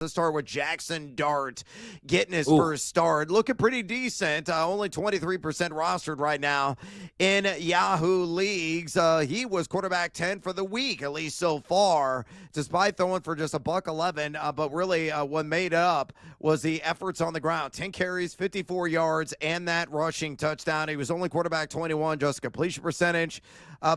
Let's start with Jaxson Dart getting his first start. Looking pretty decent. Only 23% rostered right now in Yahoo leagues. He was quarterback 10 for the week, at least so far, despite throwing for just $111. But really what made up was the efforts on the ground. 10 carries, 54 yards, and that rushing touchdown. He was only quarterback 21, just completion percentage.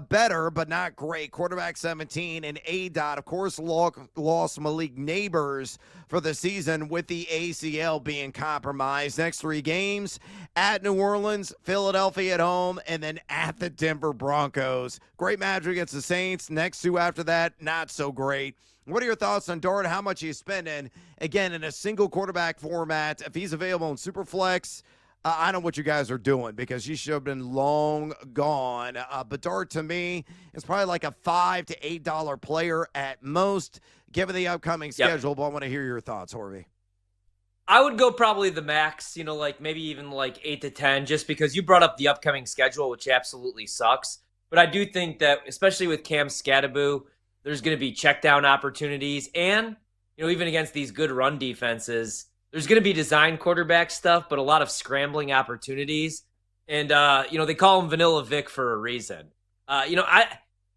Better, but not great. Quarterback 17 and ADOT. Of course, lost Malik Neighbors for the season with the ACL being compromised. Next 3 games, at New Orleans, Philadelphia at home, and then at the Denver Broncos. Great match against the Saints. Next 2 after that, not so great. What are your thoughts on Dart? How much he's spending? Again, in a single quarterback format. If he's available in Superflex, I don't know what you guys are doing because he should have been long gone. But Dart, to me, is probably like a $5 to $8 player at most, given the upcoming schedule. But I want to hear your thoughts, Horvey. I would go probably the max, like maybe even like 8 to 10, just because you brought up the upcoming schedule, which absolutely sucks. But I do think that, especially with Cam Scattaboo, there's going to be check down opportunities. And, even against these good run defenses, there's going to be design quarterback stuff, but a lot of scrambling opportunities. And, they call him Vanilla Vic for a reason. I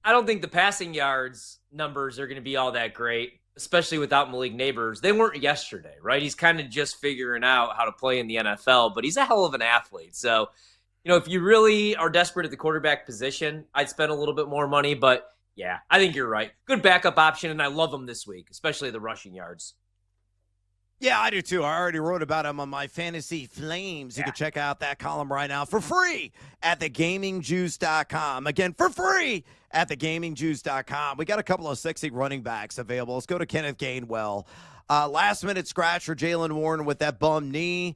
don't think the passing yards numbers are going to be all that great, especially without Malik Neighbors. They weren't yesterday, right? He's kind of just figuring out how to play in the NFL, but he's a hell of an athlete. So, if you really are desperate at the quarterback position, I'd spend a little bit more money. But, yeah, I think you're right. Good backup option, and I love him this week, especially the rushing yards. Yeah, I do too. I already wrote about him on my Fantasy Flames. You can check out that column right now for free at thegamingjuice.com. Again, for free at thegamingjuice.com. We got a couple of sexy running backs available. Let's go to Kenneth Gainwell. Last-minute scratch for Jaylen Warren with that bum knee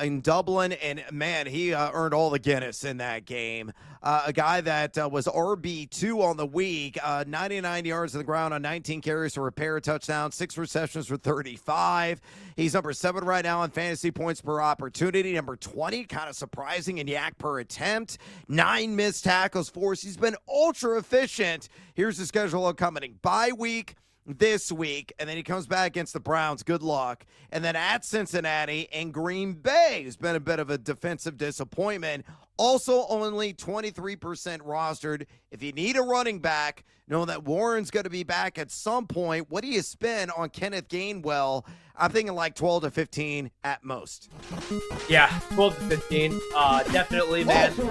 in Dublin, and man, he earned all the Guinness in that game. A guy that was RB2 on the week, 99 yards on the ground on 19 carries for a pair of touchdowns, 6 receptions for 35. He's number 7 right now in fantasy points per opportunity, number 20, kind of surprising in yak per attempt, 9 missed tackles forced. He's been ultra efficient. Here's the schedule upcoming. Bye week this week, and then he comes back against the Browns. Good luck. And then at Cincinnati and Green Bay, who's been a bit of a defensive disappointment. Also only 23% rostered. If you need a running back, know that Warren's going to be back at some point. What do you spend on Kenneth Gainwell? I'm thinking like 12 to 15 at most. Yeah, 12 to 15. Definitely, man. We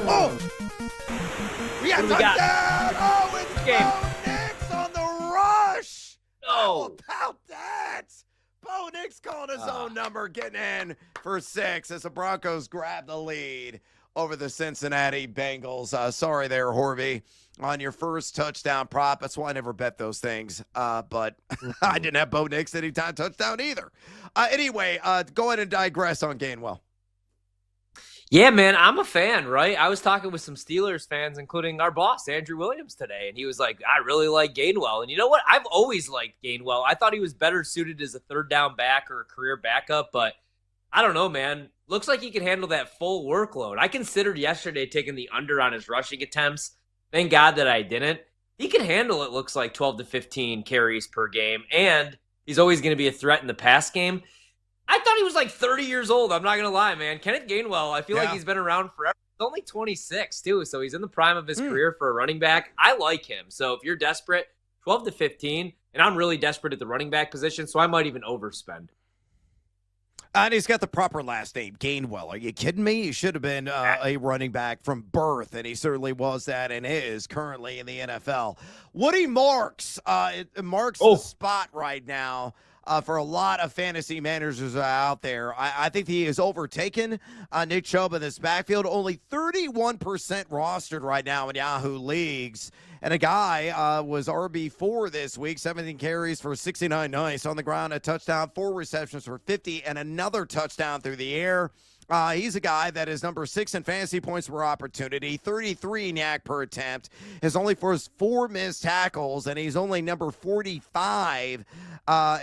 got touchdown! Oh, it's Bo Nix on the rush! How about that? Bo Nix called his own number, getting in for 6 as the Broncos grab the lead over the Cincinnati Bengals. Sorry there, Horvey, on your first touchdown prop. That's why I never bet those things. But I didn't have Bo Nix anytime touchdown either. Anyway, go ahead and digress on Gainwell. Yeah, man, I'm a fan, right? I was talking with some Steelers fans, including our boss, Andrew Williams, today, and he was like, I really like Gainwell. And you know what? I've always liked Gainwell. I thought he was better suited as a third down back or a career backup, but I don't know, man. Looks like he can handle that full workload. I considered yesterday taking the under on his rushing attempts. Thank God that I didn't. He can handle, it looks like, 12 to 15 carries per game, and he's always going to be a threat in the pass game. I thought he was like 30 years old. I'm not going to lie, man. Kenneth Gainwell, I feel like he's been around forever. He's only 26, too, so he's in the prime of his career for a running back. I like him. So if you're desperate, 12 to 15, and I'm really desperate at the running back position, so I might even overspend. And he's got the proper last name, Gainwell. Are you kidding me? He should have been a running back from birth, and he certainly was that and is currently in the NFL. Woody Marks marks the spot right now. For a lot of fantasy managers out there. I think he is overtaken Nick Chubb in this backfield. Only 31% rostered right now in Yahoo leagues. And a guy was RB4 this week, 17 carries for 69 nice on the ground, a touchdown, 4 receptions for 50, and another touchdown through the air. He's a guy that is number 6 in fantasy points per opportunity, 33 in yak per attempt, has only forced 4 missed tackles, and he's only number 45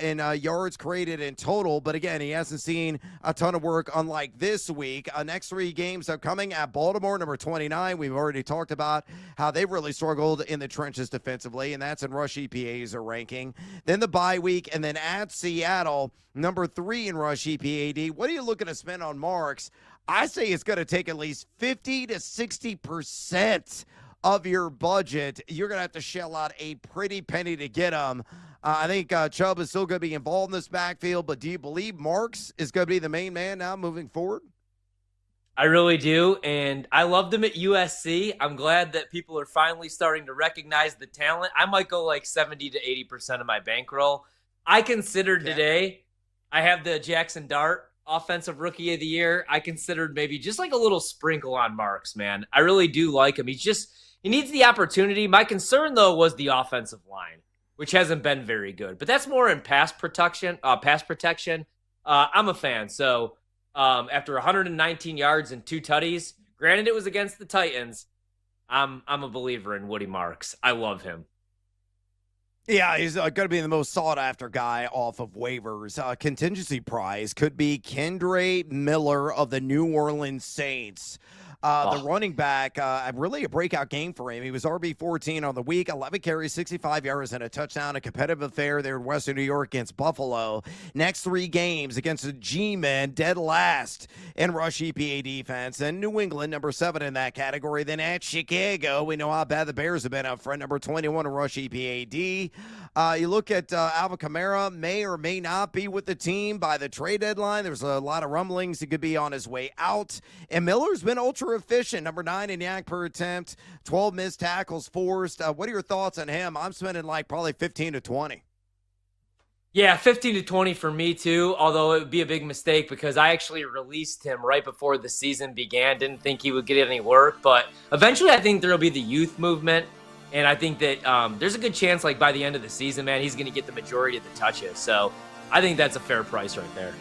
in yards created in total. But again, he hasn't seen a ton of work unlike this week. Next 3 games upcoming at Baltimore, number 29. We've already talked about how they've really struggled in the trenches defensively, and that's in rush EPA's ranking. Then the bye week, and then at Seattle, number 3 in rush EPAD. What are you looking to spend on Marks? I say it's going to take at least 50 to 60% of your budget. You're going to have to shell out a pretty penny to get him. I think Chubb is still going to be involved in this backfield, but do you believe Marks is going to be the main man now moving forward? I really do, and I loved him at USC. I'm glad that people are finally starting to recognize the talent. I might go like 70 to 80% of my bankroll. I considered today, I have the Jaxson Dart Offensive Rookie of the Year. I considered maybe just like a little sprinkle on Marks, man. I really do like him. He needs the opportunity. My concern, though, was the offensive line, which hasn't been very good. But that's more in pass protection. I'm a fan. So after 119 yards and 2 tutties, granted it was against the Titans, I'm a believer in Woody Marks. I love him. Yeah, he's going to be the most sought-after guy off of waivers. Contingency prize could be Kendre Miller of the New Orleans Saints. The running back, really a breakout game for him. He was RB 14 on the week, 11 carries, 65 yards, and a touchdown. A competitive affair there in Western New York against Buffalo. Next 3 games against the G-Men, dead last in rush EPA defense. And New England, number 7 in that category. Then at Chicago, we know how bad the Bears have been up front, number 21 in rush EPAD. You look at Alvin Kamara, may or may not be with the team by the trade deadline. There's a lot of rumblings he could be on his way out. And Miller's been ultra efficient, number 9 in yak per attempt, 12 missed tackles forced. What are your thoughts on him? I'm spending like probably 15 to 20. Yeah, 15 to 20 for me too, although it would be a big mistake because I actually released him right before the season began. Didn't think he would get any work, but eventually I think there will be the youth movement, and I think that there's a good chance like by the end of the season, man, he's going to get the majority of the touches. So I think that's a fair price right there.